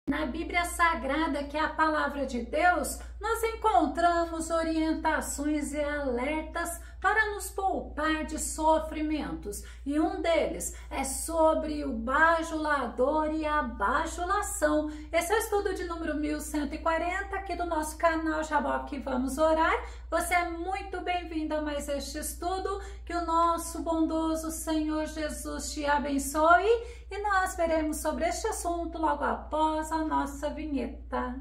Na Bíblia Sagrada, que é a palavra de Deus, nós encontramos orientações e alertas para nos poupar de sofrimentos. E um deles é sobre o bajulador e a bajulação. Esse é o estudo de número 1140 aqui do nosso canal Jaboque Vamos Orar. Você é muito bem-vindo a mais este estudo. Que o nosso bondoso Senhor Jesus te abençoe. E nós veremos sobre este assunto logo após a nossa vinheta.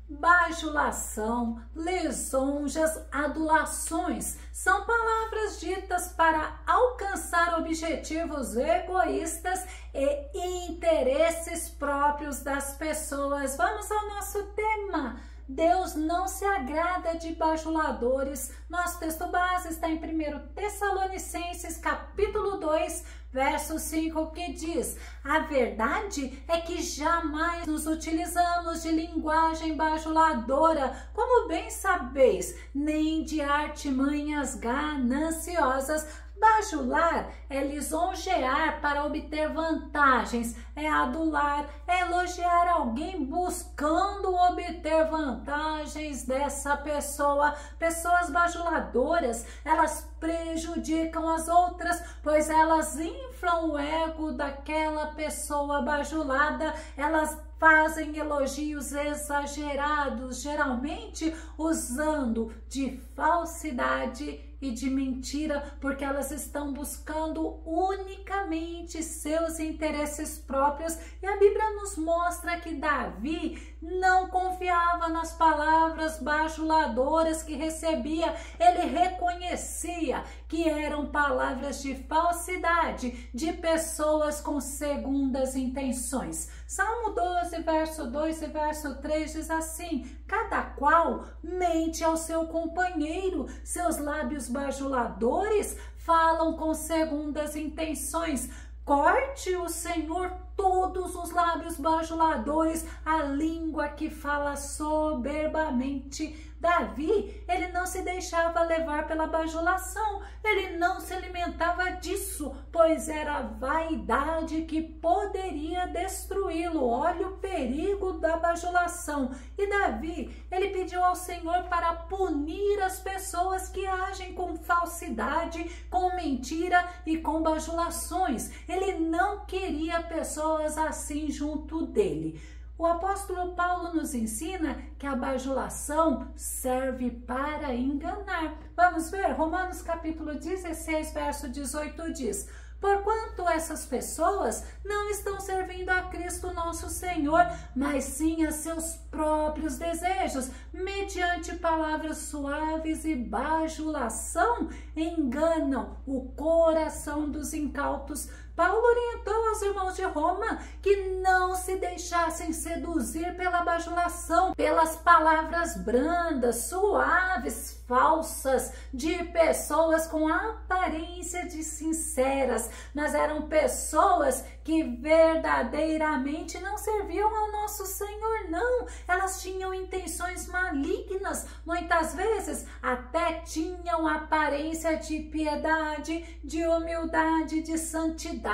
Bajulação, lisonjas, adulações são palavras ditas para alcançar objetivos egoístas e interesses próprios das pessoas. Vamos ao nosso tema. Deus não se agrada de bajuladores. Nosso texto base está em 1 Tessalonicenses, capítulo 2, verso 5, que diz: a verdade é que jamais nos utilizamos de linguagem bajuladora, como bem sabeis, nem de artimanhas gananciosas. Bajular é lisonjear para obter vantagens, é adular, é elogiar alguém buscando obter vantagens dessa pessoa. Pessoas bajuladoras, elas prejudicam as outras, pois elas inflam o ego daquela pessoa bajulada, elas fazem elogios exagerados, geralmente usando de falsidade e de mentira, porque elas estão buscando unicamente seus interesses próprios. E a Bíblia nos mostra que Davi não confiava nas palavras bajuladoras que recebia, ele reconhecia que eram palavras de falsidade, de pessoas com segundas intenções. Salmo 12, verso 2 e verso 3 diz assim: cada qual mente ao seu companheiro, seus lábios bajuladores falam com segundas intenções. Corte o Senhor todos os lábios bajuladores, a língua que fala soberbamente. Davi, ele não se deixava levar pela bajulação, ele não se alimentava disso, pois era a vaidade que poderia destruí-lo. Olha o perigo da bajulação. E Davi, ele pediu ao Senhor para punir as pessoas que agem com falsidade, com mentira e com bajulações. Ele não queria pessoas assim junto dele. O apóstolo Paulo nos ensina que a bajulação serve para enganar. Vamos ver? Romanos capítulo 16, verso 18 diz: porquanto essas pessoas não estão servindo a Cristo nosso Senhor, mas sim a seus próprios desejos, mediante palavras suaves e bajulação, enganam o coração dos incautos. Paulo orientou aos irmãos de Roma que não se deixassem seduzir pela bajulação, pelas palavras brandas, suaves, falsas, de pessoas com aparência de sinceras, mas eram pessoas que verdadeiramente não serviam ao nosso Senhor, não. Elas tinham intenções malignas, muitas vezes até tinham aparência de piedade, de humildade, de santidade,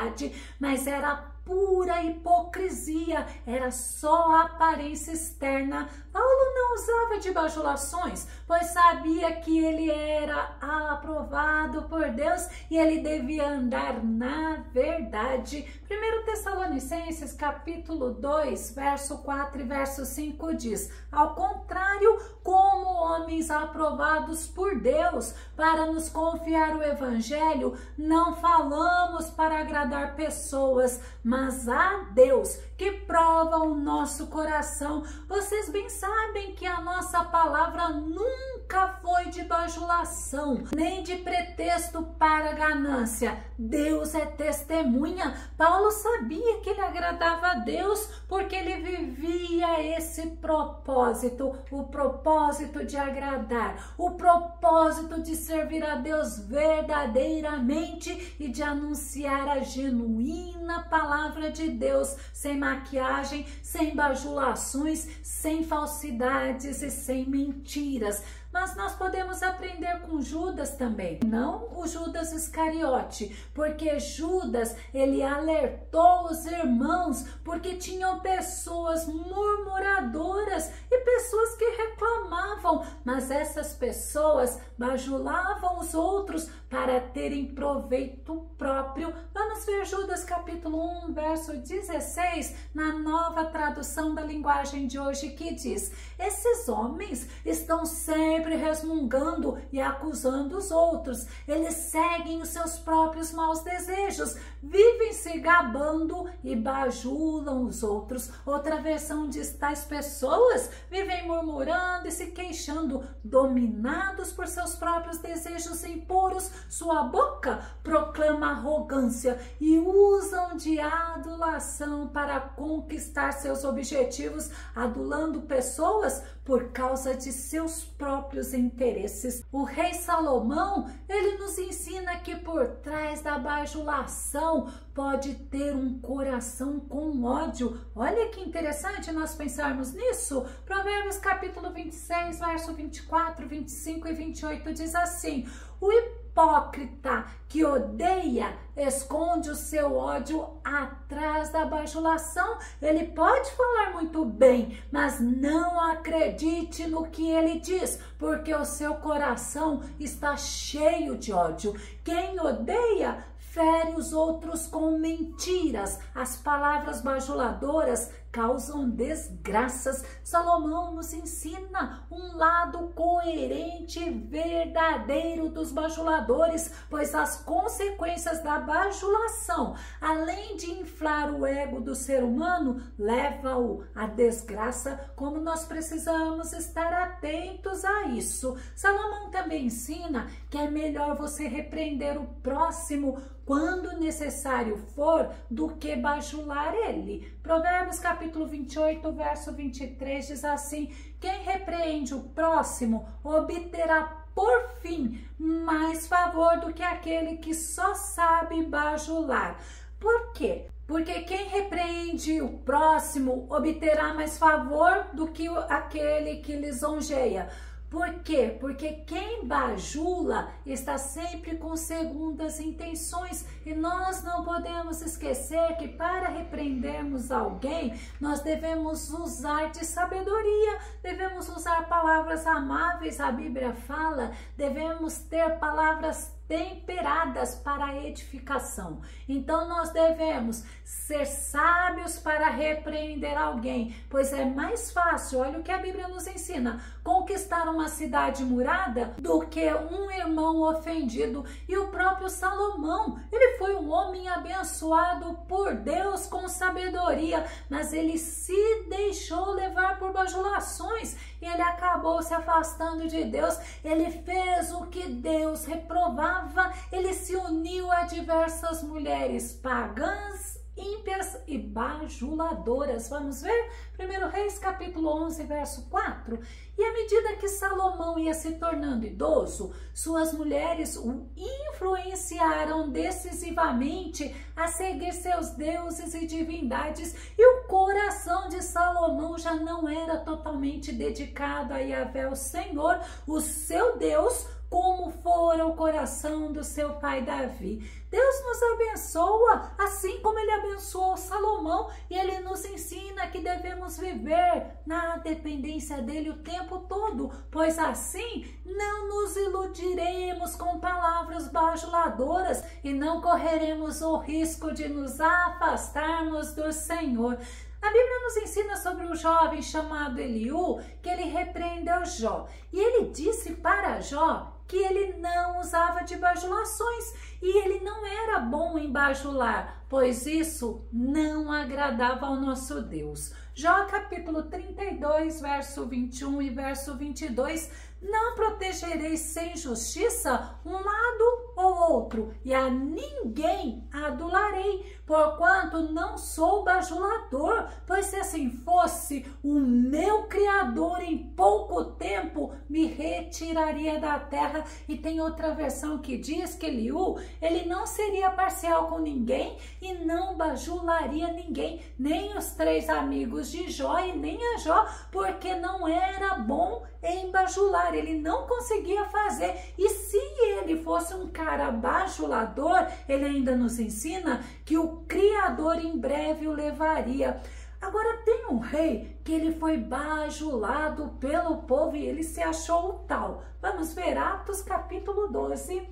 mas era pura hipocrisia, era só a aparência externa. Paulo não usava de bajulações, pois sabia que ele era aprovado por Deus e ele devia andar na verdade. 1 Tessalonicenses capítulo 2, verso 4 e verso 5 diz: ao contrário, como homens aprovados por Deus para nos confiar o evangelho, não falamos para agradar pessoas, mas a Deus que prova o nosso coração. Vocês bem sabem que a nossa palavra nunca foi de bajulação, nem de pretexto para ganância. Deus é testemunha. Paulo sabia que ele agradava a Deus porque ele vivia esse propósito, o propósito de agradar, o propósito de servir a Deus verdadeiramente e de anunciar a genuína palavra de Deus, sem maquiagem, sem bajulações, sem falsidades e sem mentiras. mas nós podemos aprender com Judas também, não o Judas Iscariote, porque Judas, ele alertou os irmãos, porque tinham pessoas murmuradoras e pessoas que reclamavam, mas essas pessoas bajulavam os outros para terem proveito próprio. Vamos ver Judas capítulo 1, verso 16, na Nova Tradução da Linguagem de hoje, que diz: esses homens estão sempre resmungando e acusando os outros, eles seguem os seus próprios maus desejos, vivem se gabando e bajulam os outros. Outra versão diz: tais pessoas vivem murmurando e se queixando, dominados por seus próprios desejos impuros, sua boca proclama arrogância e usam de adulação para conquistar seus objetivos, adulando pessoas por causa de seus próprios interesses. O rei Salomão, ele nos ensina que por trás da bajulação pode ter um coração com ódio. Olha que interessante nós pensarmos nisso. Provérbios capítulo 26, verso 24, 25 e 28 diz assim: o hipócrita que odeia esconde o seu ódio atrás da bajulação. Ele pode falar muito bem, mas não acredite no que ele diz, porque o seu coração está cheio de ódio. Quem odeia fere os outros com mentiras. As palavras bajuladoras causam desgraças. Salomão nos ensina um lado coerente e verdadeiro dos bajuladores, pois as consequências da bajulação, além de inflar o ego do ser humano, leva-o à desgraça, como nós precisamos estar atentos a isso. Salomão também ensina que é melhor você repreender o próximo quando necessário for, do que bajular ele. Provérbios capítulo 28, verso 23 diz assim: quem repreende o próximo obterá por fim mais favor do que aquele que só sabe bajular. Por quê? Porque quem repreende o próximo obterá mais favor do que aquele que lisonjeia. Por quê? Porque quem bajula está sempre com segundas intenções, e nós não podemos esquecer que para repreendermos alguém, nós devemos usar de sabedoria, devemos usar palavras amáveis, a Bíblia fala, devemos ter palavras temperadas para a edificação. Então nós devemos ser sábios para repreender alguém, pois é mais fácil, olha o que a Bíblia nos ensina, conquistar uma cidade murada do que um irmão ofendido. E o próprio Salomão, ele foi um homem abençoado por Deus com sabedoria, mas ele se deixou levar por bajulações e ele acabou se afastando de Deus. Ele fez o que Deus reprovava, ele se uniu a diversas mulheres pagãs, ímpias e bajuladoras. Vamos ver? 1 Reis capítulo 11, verso 4. E à medida que Salomão ia se tornando idoso, suas mulheres o influenciaram decisivamente a seguir seus deuses e divindades, e o coração de Salomão já não era totalmente dedicado a Yahvé, o Senhor, o seu Deus, como fora o coração do seu pai Davi. Deus nos abençoa, assim como ele abençoou Salomão, e ele nos ensina que devemos viver na dependência dele o tempo todo, pois assim não nos iludiremos com palavras bajuladoras e não correremos o risco de nos afastarmos do Senhor. A Bíblia nos ensina sobre um jovem chamado Eliú, que ele repreendeu Jó, e ele disse para Jó que ele não usava de bajulações, e ele não era bom em bajular, pois isso não agradava ao nosso Deus. Jó capítulo 32, verso 21 e verso 22, não protegereis sem justiça um lado ou outro, e a ninguém adularei, porquanto não sou bajulador, pois se assim fosse, o meu Criador em pouco tempo me retiraria da terra. E tem outra versão que diz que Eliú, ele não seria parcial com ninguém e não bajularia ninguém, nem os 3 amigos de Jó e nem a Jó, porque não era bom em bajular, ele não conseguia fazer. E se ele fosse um cara bajulador, ele ainda nos ensina que o Criador em breve o levaria. Agora tem um rei que ele foi bajulado pelo povo e ele se achou o tal. Vamos ver Atos capítulo 12,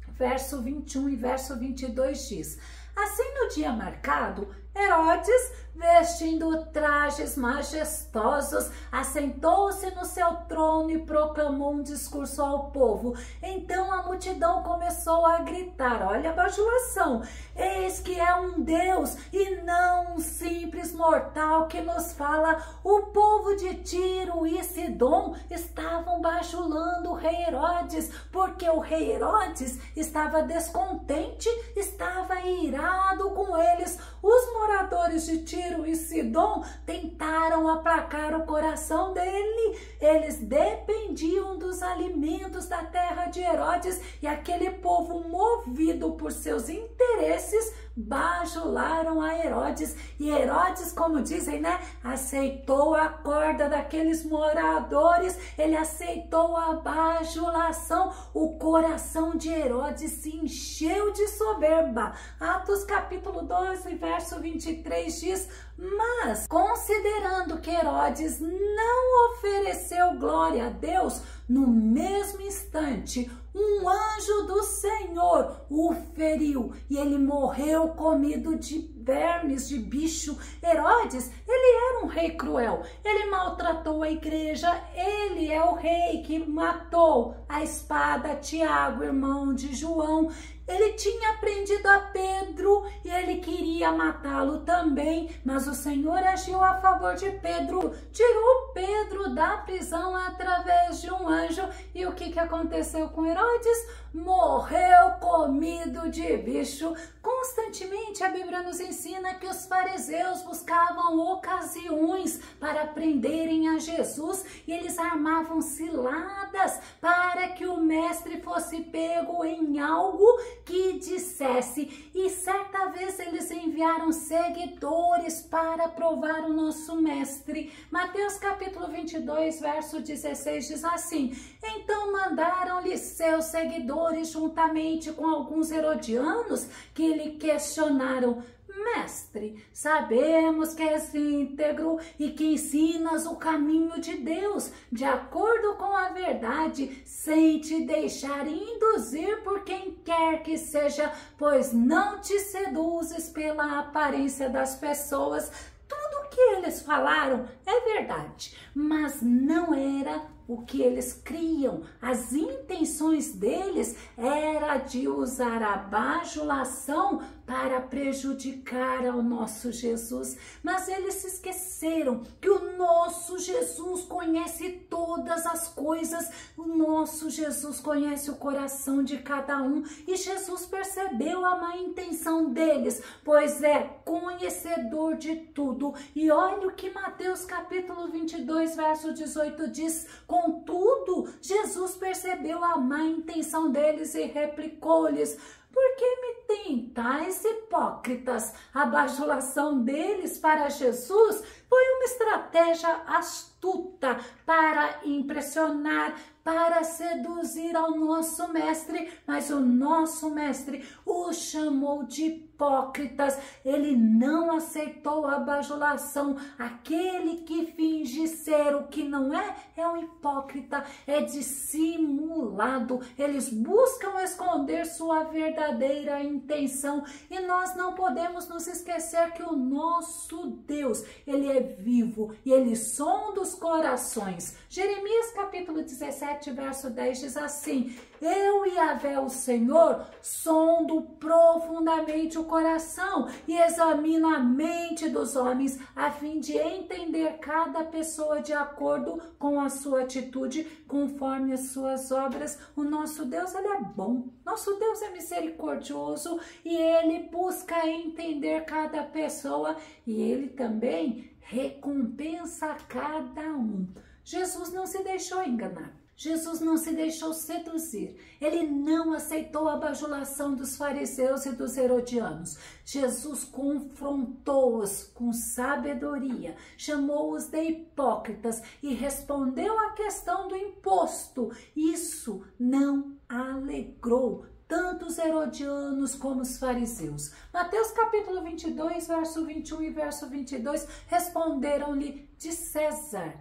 verso 21 e verso 22 diz: assim no dia marcado, Herodes, vestindo trajes majestosos, assentou-se no seu trono e proclamou um discurso ao povo. Então a multidão começou a gritar, olha a bajulação, eis que é um Deus e não um simples mortal que nos fala. O povo de Tiro e Sidom estavam bajulando o rei Herodes, porque o rei Herodes estava descontente, estava irado com eles. Os moradores de Tiro e Sidom tentaram aplacar o coração dele. Eles dependiam dos alimentos da terra de Herodes e aquele povo, movido por seus interesses, bajularam a Herodes. E Herodes, como dizem, né, aceitou a corda daqueles moradores, ele aceitou a bajulação. O coração de Herodes se encheu de soberba. Atos capítulo 12, verso 23 diz: mas considerando que Herodes não ofereceu glória a Deus, no mesmo instante um anjo do Senhor o feriu e ele morreu comido de vermes, de bicho. Herodes, ele era um rei cruel, ele maltratou a igreja, ele é o rei que matou a espada Tiago, irmão de João. Ele tinha prendido a Pedro e ele queria matá-lo também, mas o Senhor agiu a favor de Pedro, tirou Pedro da prisão através de um anjo. E o que aconteceu com Herodes? Morreu comido de bicho. Constantemente a Bíblia nos ensina que os fariseus buscavam ocasiões para prenderem a Jesus e eles armavam ciladas para que o mestre fosse pego em algo que dissesse. E certa vez eles enviaram seguidores para provar o nosso mestre. Mateus capítulo 22, verso 16 diz assim: então mandaram-lhe seus seguidores juntamente com alguns herodianos que lhe questionaram: mestre, sabemos que és íntegro e que ensinas o caminho de Deus de acordo com a verdade, sem te deixar induzir por quem quer que seja, pois não te seduzes pela aparência das pessoas. Tudo o que eles falaram é verdade, mas não era o que eles criam. As intenções deles era de usar a bajulação para prejudicar ao nosso Jesus. Mas eles se esqueceram que o nosso Jesus conhece todas as coisas. O nosso Jesus conhece o coração de cada um. E Jesus percebeu a má intenção deles, pois é conhecedor de tudo. E olha o que Mateus capítulo 22, verso 18 diz: contudo, Jesus percebeu a má intenção deles e replicou-lhes: por que me tentais, hipócritas? A bajulação deles para Jesus foi uma estratégia astuta para impressionar, para seduzir ao nosso mestre, mas o nosso mestre os chamou de hipócritas. Ele não aceitou a bajulação. Aquele que finge ser o que não é, é um hipócrita, é dissimulado. Eles buscam esconder sua verdadeira intenção e nós não podemos nos esquecer que o nosso Deus, ele é vivo e ele sonda os corações. Jeremias capítulo 17, verso 10 diz assim: eu, Yahvé, o Senhor, sondo profundamente o coração e examino a mente dos homens, a fim de entender cada pessoa de acordo com a sua atitude, conforme as suas obras. palavras, o nosso Deus, ele é bom, nosso Deus é misericordioso e ele busca entender cada pessoa e ele também recompensa cada um. Jesus não se deixou enganar. Jesus não se deixou seduzir, ele não aceitou a bajulação dos fariseus e dos herodianos. Jesus confrontou-os com sabedoria, chamou-os de hipócritas e respondeu à questão do imposto. Isso não alegrou tanto os herodianos como os fariseus. Mateus capítulo 22, verso 21 e verso 22, responderam-lhe de César.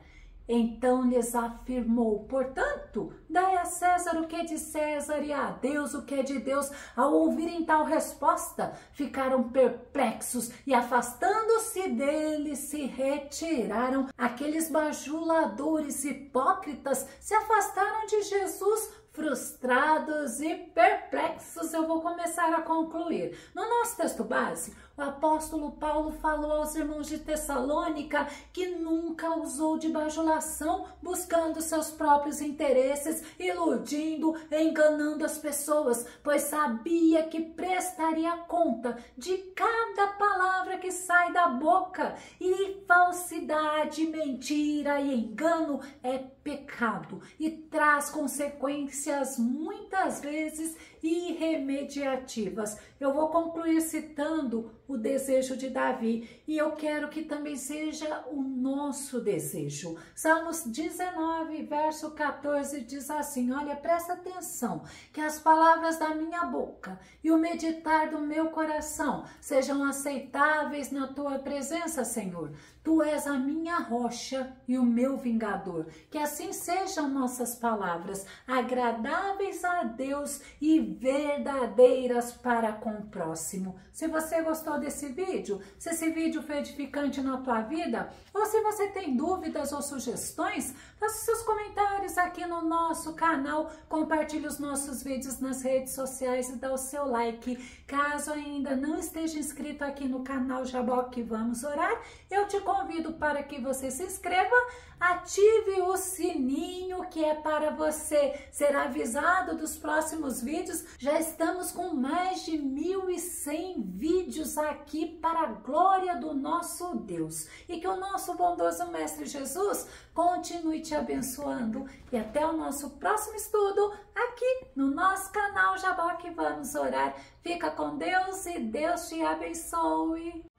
Então lhes afirmou, portanto, dai a César o que é de César e a Deus o que é de Deus. Ao ouvirem tal resposta, ficaram perplexos e, afastando-se dele, se retiraram. Aqueles bajuladores hipócritas se afastaram de Jesus, frustrados e perplexos. Eu vou começar a concluir. No nosso texto base, o apóstolo Paulo falou aos irmãos de Tessalônica que nunca usou de bajulação, buscando seus próprios interesses, iludindo, enganando as pessoas, pois sabia que prestaria conta de cada palavra que sai da boca. E falsidade, mentira e engano é pecado e traz consequências muitas vezes irremediativas. Eu vou concluir citando o desejo de Davi e eu quero que também seja o nosso desejo. Salmos 19, verso 14 diz assim, olha, presta atenção, que as palavras da minha boca e o meditar do meu coração sejam aceitáveis na tua presença, Senhor. Tu és a minha rocha e o meu vingador. Que assim sejam nossas palavras, agradáveis a Deus e verdadeiras para com o próximo. Se você gostou desse vídeo, se esse vídeo foi edificante na tua vida, ou se você tem dúvidas ou sugestões, faça seus comentários aqui no nosso canal, compartilhe os nossos vídeos nas redes sociais e dá o seu like. Caso ainda não esteja inscrito aqui no canal Jaboque Vamos Orar, eu te convido para que você se inscreva, ative o sininho que é para você ser avisado dos próximos vídeos. Já estamos com mais de 1.100 vídeos aqui para a glória do nosso Deus. E que o nosso bondoso Mestre Jesus continue te abençoando. E até o nosso próximo estudo aqui no nosso canal Jaboque Vamos Orar. Fica com Deus e Deus te abençoe.